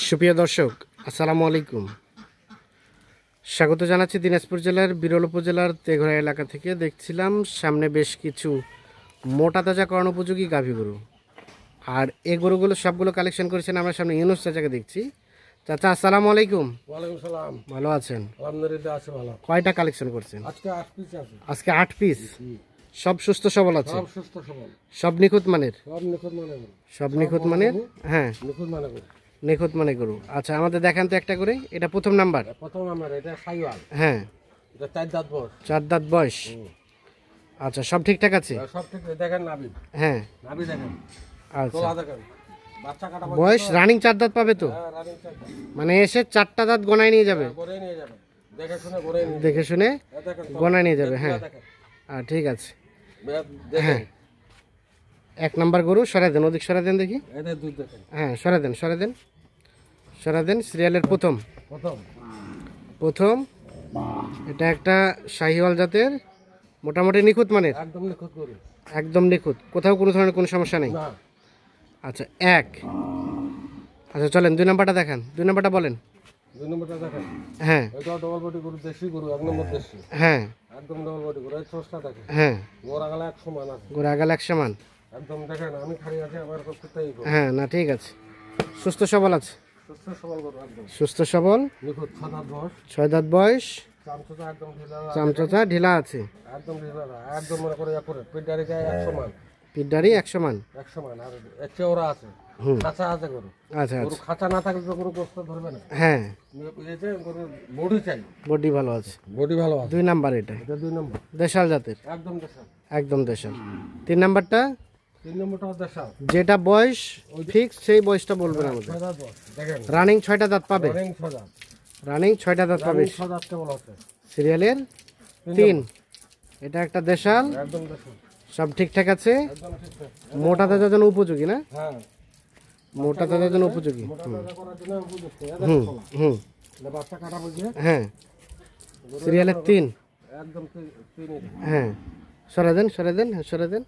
সুপ্রিয় দর্শক, আসসালামু আলাইকুম। স্বাগত জানাচ্ছি দিনাজপুর জেলার বিরল উপজেলার তেঘরা এলাকা থেকে। দেখছিলাম সামনে বেশ কিছু মোটা তাজা কর্ণ উপযোগী গাভী গরু, আর এই গরুগুলো সবগুলো কালেকশন করেছেন আমরা সামনে ইউনুস চাচাকে দেখছি। চাচা আসসালামু আলাইকুম। ওয়ালাইকুম সালাম। ভালো আছেন? আলহামদুলিল্লাহ আছে ভালো। কয়টা কালেকশন করছেন? আজকে 8 পিস আছে। আজকে 8 পিস। সব সুস্থ সবল আছে? সব সুস্থ সবল, সব নিখুঁত মানের? সব নিখুঁত মানের। সব নিখুঁত মানের? হ্যাঁ, নিখুঁত মানের। নিখুঁত মানে গরু। আচ্ছা, আমাদের দেখান তো একটা করে। এটা প্রথম নাম্বার? প্রথম নাম্বার এটা সাইওয়াল। হ্যাঁ, এটা 4 দাঁত বয়স। 4 দাঁত বয়স। আচ্ছা, সব ঠিকঠাক আছে? সব ঠিক। দেখেন নাভি। হ্যাঁ, নাভি দেখেন। আচ্ছা, তোলা দেখেন। বাচ্চা কাটা বয়স রানিং 4 দাঁত পাবে তো? হ্যাঁ, রানিং 4 দাঁত। মানে এসে 4টা দাঁত গনায় নিয়ে যাবে? গড়ে নিয়ে যাবে। দেখে শুনে গড়ে নিয়ে দেখে শুনে দেখেন গনায় নিয়ে যাবে। হ্যাঁ, ঠিক আছে। দেখেন এক নাম্বার গরু সরাই দেন, ওদিক সরাই দেন দেখি। এদের দুধ দেখেন। হ্যাঁ, সরাই দেন, সরাই দেন, সরাই দেন। সিরিয়ালের প্রথম এটা একটা শাহিওয়াল জাতের, মোটামুটি নিখুঁত মানের। একদম নিখুঁত গরু। একদম নিখুঁত, কোথাও কোনো ধরনের কোনো সমস্যা নেই। না। আচ্ছা, আচ্ছা চলেন 2 নাম্বারটা দেখান। 2 নাম্বারটা বলেন। 2 নম্বরটা দেখেন। হ্যাঁ, এটা ডবল বডি গরু, দেশি গরু, এক নম্বর দেশি। হ্যাঁ, একদম ডবল বডি গরু। এই চোষটা দেখেন। হ্যাঁ, গোড়া গালা 100 মান আছে। গোড়া আগাল 100 মান। একদম দেখেন, আমি খালি আছি আমার কতটাই গরু। হ্যাঁ, না ঠিক আছে, সুস্থ সবল আছে। সুস্থ সবল গরু একদম। সুস্থ সবল, নিখুঁত 6 দাঁত বয়স। 6 দাঁত বয়স। চামচটা একদম ঢিলা। চামচা ঢিলা আছে। একদম ঢিলা। একদম মনে করে করে পিডারি গায়ে 100 মান। পিঠদাড়ি 100 মান। 100 মান। আর এর চেওড়া আছে। খাঁচা আছে গরু। আচ্ছা গরু আচ্ছা, খাঁচা না থাকলে তো গরু গোস্ত ধরবে না। হ্যাঁ, এতে গরু বডি চাই। বডি ভালো আছে। বডি ভালো আছে। 2 নাম্বার এটা? এটা 2 নম্বর। দেশাল জাতের? একদম দেশাল। একদম দেশাল। 3 নাম্বারটা? 3 নম্বরটাও দেশাল। যেটা বয়স ফিক্স সেই বয়সটা বলবেন আমাদের। 6 দাঁত বয়স। দেখেন রানিং 6টা দাঁত পাবে? রানিং 6 দাঁত। রানিং 6টা দাঁত পাবে। 6 দাঁত কেবল আছে। সিরিয়ালের 3। এটা একটা দেশাল। একদম দেশাল। সব ঠিকঠাক আছে? একদম ঠিকঠাক। মোটা তাজার জন্য উপযোগী না? হ্যাঁ, মোটা তাজার জন্য উপযোগী। মোটা তাজা করার জন্য উপযুক্ত। হুম হুম, এটা বাচ্চা কাটা বুঝে। হ্যাঁ, সিরিয়ালের 3। একদম 3। হ্যাঁ, সরে দেন, সরে দেন, হ্যাঁ সরে দেন।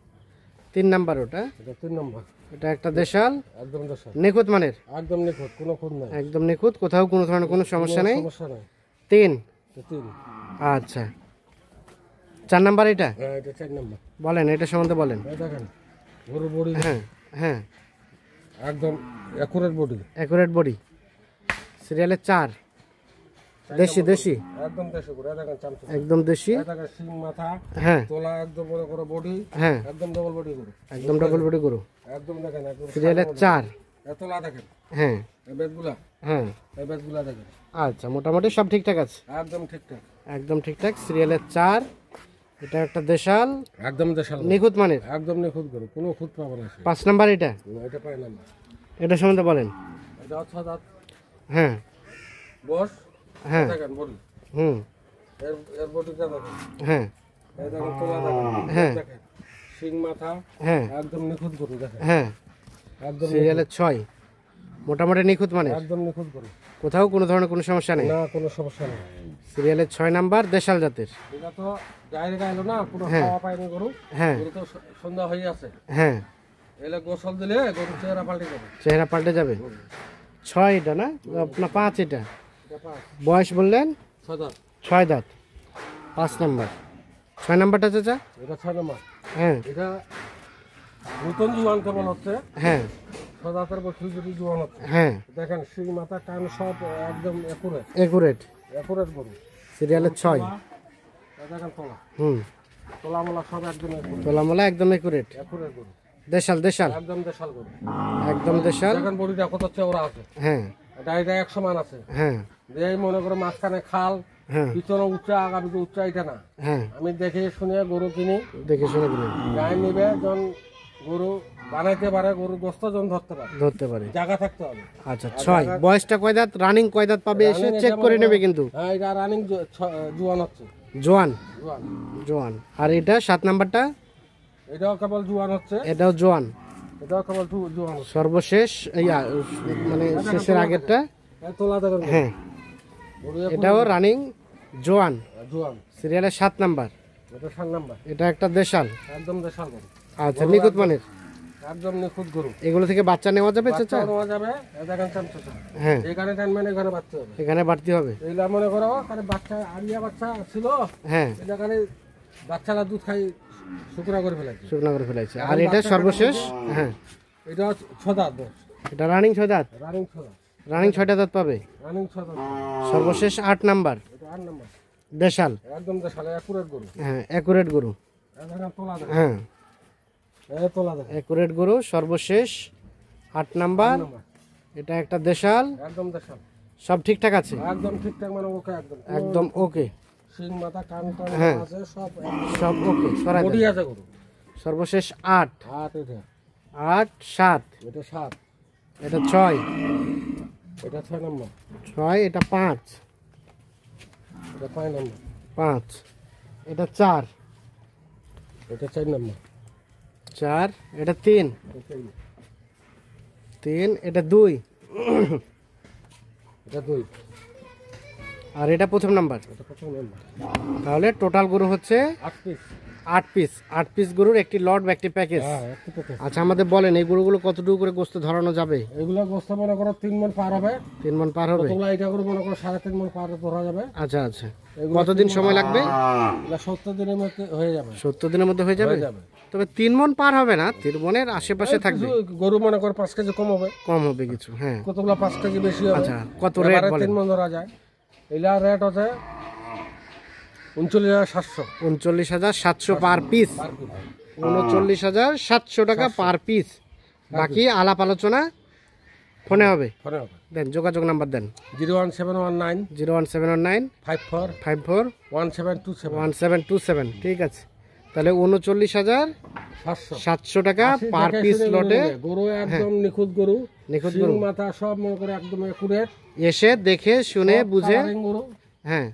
3 নাম্বার ওটা? এটা 3 নম্বর। এটা একটা দেশাল, একদম দেশাল। নিখুঁত মানের? একদম নিখুঁত, কোনো খুঁত নাই। একদম নিখুঁত, কোথাও কোনো ধরনের কোনো সমস্যা নেই। সমস্যা নাই। 3। এটা 3। আচ্ছা, 4 নাম্বার এটা? হ্যাঁ, এটা 4 নম্বর। বলেন, এটা সম্বন্ধে বলেন। এই দেখেন গরু বডি। হ্যাঁ হ্যাঁ, একদম অ্যাকুরেট বডি। Accurate body. সিরিয়ালের 4। দেশি দেশি? একদম দেশি গরু। এই দেখেন চামচা। একদম দেশি। এই দেখেন শিং মাথা। হ্যাঁ, তোলা একদম বড় করে বডি। হ্যাঁ, একদম ডবল বডি গরু। একদম ডাবল বডি গরু। একদম দেখেন একদম। সিরিয়ালের 4। এই তোলা দেখেন। হ্যাঁ এই বেদগুলা। হ্যাঁ, এই বেদগুলা দেখেন। আচ্ছা, মোটামুটি সব ঠিকঠাক আছে? একদম ঠিকঠাক। একদম ঠিকঠাক। সিরিয়ালের 4। এটা একটা দেশাল, একদম দেশাল। নিখুঁত মানের? একদম নিখুঁত গরু, কোনো খুঁত পাবে না। 5 নাম্বার এটা? এটা 5 নম্বর। এটা সম্বন্ধে বলেন। এটা 6 দাঁত হ্যাঁ বস। হ্যাঁ, দেখেন বডি। হুম, এর বডিটা দেখেন। হ্যাঁ এই দেখেন তোলা দেখেন। হ্যাঁ, দেখেন শিং মাথা। হ্যাঁ একদম নিখুঁত গরু দেখেন। হ্যাঁ। একদম সিরিয়ালের 6। মোটামুটি নিখুঁত মানের? একদম নিখুঁত গরু, কোথাও কোনো ধরনের কোনো সমস্যা নেই? না কোনো সমস্যা নেই। সিরিয়ালের 6 নাম্বার, দেশাল জাতের? এটা তো গায়ে গাইলো না, কোনো হ্যাঁ। খাওয়া পায়নি গরু। হ্যাঁ গরু তো সন্ধ্যা হয়ে আছে। হ্যাঁ, এলে গোসল দিলে গরু চেহারা পাল্টে যাবে। চেহারা পাল্টে যাবে। 6 এটা না আপনার? 5 এটা? এটা 5। বয়স বললেন 6 দাঁত। 6 দাঁত। 5 নাম্বার। 6 নাম্বারটা চাচা? এটা 6 নম্বর। হ্যাঁ এটা নতুন জোয়ান কেমন হচ্ছে। হ্যাঁ 6 দাঁতের বছর যদি জোয়ান হচ্ছে। হ্যাঁ, দেখেন শিং মাথা কান সব একদম একুরেট। একুরেট। একুরেট গরু। সিরিয়ালের 6। এই দেখেন তোলা। হুম, তোলা মোলা সব একদম একুরেট। তোলামোলা একদম একুরেট। একুরেট গরু। দেশাল দেশাল? একদম দেশাল গরু। একদম দেশাল। দেখেন বডিটা কত চেওড়া আছে। হ্যাঁ এটা 100 মান আছে। হ্যাঁ এই মনে করো মাঝখানে খাল, হ্যাঁ পিছনে উচ্চা, আগামী উচ্চা, এটা না। হ্যাঁ, আমি দেখে শুনে গরু কিনি। দেখে শুনে দিলেন? গায়ে নিবে যখন গরু বানাইতে পারে, গরু গোস্ত যখন ধরতে পারে, ধরতে পারে। জায়গা থাকতে হবে। আচ্ছা, 6। বয়সটা কয় দাঁত? রানিং কয় দাঁত পাবে এসে চেক করে নেবে কিন্তু? হ্যাঁ, এটা রানিং জোয়ান হচ্ছে। জোয়ান? জোয়ান। জোয়ান। আর এটা 7 নাম্বারটা? এটাও কেবল জোয়ান হচ্ছে। এটাও জোয়ান? এটাও কেবল জোয়ান হচ্ছে। সর্বশেষ মানে শেষের আগেরটা? এই তোলা দেখেন। হ্যাঁ, গরু এটাও রানিং জোয়ান। জোয়ান। সিরিয়ালের 7 নাম্বার। এটা 7 নাম্বার। এটা একটা দেশাল? একদম দেশাল গরু। আচ্ছা, নিখুঁত মানের? একদম নিখুঁত গরু। এগুলো থেকে বাচ্চা নেওয়া যাবে বাচ্চা চাচা? নেওয়া যাবে, এ দেখেন চাচা। হ্যাঁ, এখানে টানবেন, এখানে বাচ্চা হবে। এখানে বাড়তি হবে। এইগুলা মনে করো তাহলে বাচ্চা আরিয়া বাচ্চা ছিল, হ্যাঁ, এখানে বাচ্চারা দুধ খাই শুকনা করে ফেলেছে। শুকনা করে ফেলাইছে। আর এটা সর্বশেষ? হ্যাঁ, এটা 6 দাঁত, এটা রানিং 6 দাঁত। রানিং 6 দাঁত, রানিং 6টা দাঁত পাবে। রানিং 6 দাঁত। সর্বশেষ 8 নাম্বার এটা 8 নম্বর দেশাল। একদম দেশালে একুরেট গরু। হ্যাঁ, অ্যাকুরেট গরু। এখানে তোলা দেয়, হ্যাঁ, তোলা দেয়। অ্যাকুরেট গরু সর্বশেষ 8 নাম্বার। এটা একটা দেশাল। একদম দেশাল, সব ঠিকঠাক আছে? একদম ঠিকঠাক, মানে ওকে একদম একদম ওকে। সিং মাথা কান টান হ্যাঁ। আছে সব সব ওকে। সরাই বডি দেন। আছে গরু। সর্বশেষ 8 হাত এটা 8 7 এটা 7, এটা 6 এটা 6 নম্বর, 6 এটা 5 এটা 5 নম্বর, 5 এটা 4 এটা 4 নম্বর, 4 এটা 3 এটা 2 এটা 2, আর এটা প্রথম নাম্বার। এটা 5 নম্বর। তাহলে টোটাল গরু হচ্ছে 8 পিস। 8 পিস। 8 পিস গরুর একটি লট বা একটি প্যাকেজ। হ্যাঁ, একটু কত। আচ্ছা, আমাদের বলেন এই গরুগুলো কতটুকু করে গোস্ত ধরানো যাবে? এগুলা গোস্ত মনে করো 3 মণ পার হবে। 3 মণ পার হবে? কতগুলা এটা করে মনে করো 3.5 মণ পার ধরা যাবে। আচ্ছা আচ্ছা। এগুলো কতদিন সময় লাগবে? এগুলা 70 দিনের মধ্যে হয়ে যাবে। 70 দিনের মধ্যে হয়ে যাবে? হয়ে যাবে। তবে 3 মণ পার হবে না, 3 মণের আশেপাশে থাকবে। কিছু গরু মনে করো 5 কেজি কম হবে, কম হবে কিছু। হ্যাঁ, কতগুলা 5 কেজি বেশি হবে। আচ্ছা, কত রেট বলেন? 3 মণ ধরা যায়। এগুলা রেট আছে 39,700 39,700 পার পিস। Per piece. 39,700 টাকা পার পিস। বাকি আলাপ আলোচনা ফোনে হবে। ফোনে হবে। দেন, যোগাযোগ নাম্বার দেন। 01719 01719 54 54 1727 1727। ঠিক আছে, তাহলে 39,700 700 টাকা পার পিস লটে গরু একদম নিখুঁত গরু। নিখুঁত সিং গরু। মাথা সব মনে করে একদম একুরেট। এসে দেখে শুনে বুঝে গরু হ্যাঁ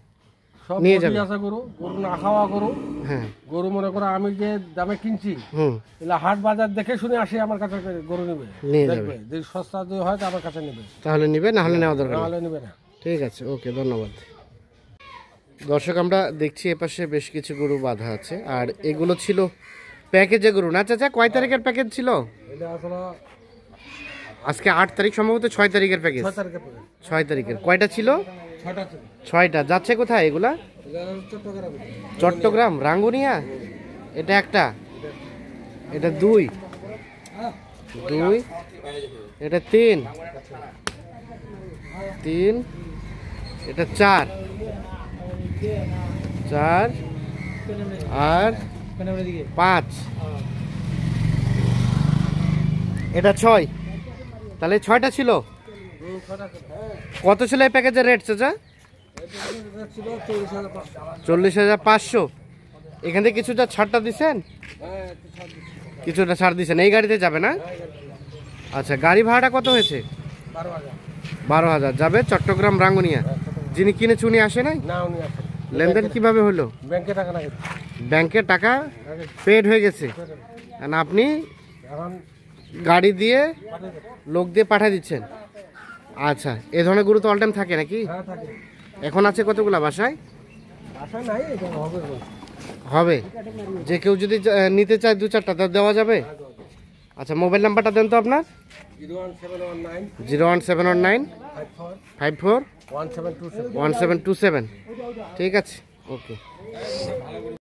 সব নিয়ে বডি যাবে। আছে গরু, গরু না খাওয়া গরু। হ্যাঁ, গরু মনে করো আমি যে দামে কিনছি, হুম, এগুলা হাট বাজার দেখে শুনে আসি আমার কাছে গরু নেবে, নিয়ে দেখবে যদি সস্তা যদি হয় তো আমার কাছে নেবে, তাহলে নিবে, না হলে নেওয়া দরকার নেই। নাহলে নেবে না। ঠিক আছে, ওকে, ধন্যবাদ। দর্শক, আমরা দেখছি এপাশে বেশ কিছু গরু বাঁধা আছে, আর এগুলো ছিল প্যাকেজে গরু না চাচা? কয় তারিখের প্যাকেজ ছিল? এটা আসলে আজকে 8 তারিখ, সম্ভবত 6 তারিখের প্যাকেজ। 6 তারিখে পড়ে। 6 তারিখের কয়টা ছিল? 6টা ছিল। 6টা। যাচ্ছে কোথায় এগুলা? এটা চট্টগ্রাম। চট্টগ্রাম, রাঙ্গুনিয়া। এটা একটা, এটা 2, এটা 3, এটা 4, আর 5, এটা 6। তাহলে 6টা ছিল। 6টা ছিল। কত ছিল এই প্যাকেজের রেট চাচা? এটা ছিল 40,500। 40,500। এখান থেকে কিছুটা ছাড়টা দিচ্ছেন? হ্যাঁ, একটু ছাড় দিচ্ছি। কিছুটা ছাড় দিচ্ছেন। এই গাড়িতে যাবে না? আচ্ছা, গাড়ি ভাড়াটা কত হয়েছে? 12,000। 12,000 যাবে চট্টগ্রাম রাঙ্গুনিয়া। যিনি কিনেছে উনি আসে নাই? না, উনি আসেন। লেনদেন কিভাবে হলো? ব্যাংকে টাকা লাগে। ব্যাংকে টাকা পেড হয়ে গেছে, আর আপনি এখন গাড়ি দিয়ে পাঠিয়ে দেব। লোক দিয়ে পাঠিয়ে দিচ্ছেন। আচ্ছা, এ ধরনের গরু তো অল টাইম থাকে নাকি? হ্যাঁ, থাকে। এখন আছে কতগুলা বাসায়? আশা নাই, এটা হবে বলছে। হবে। যে কেউ যদি নিতে চায় 2-4টা তা দেওয়া যাবে? আচ্ছা, মোবাইল নাম্বারটা দেন তো আপনার। 01719 01719 54 54 1727। 1727। ঠিক আছে, ওকে।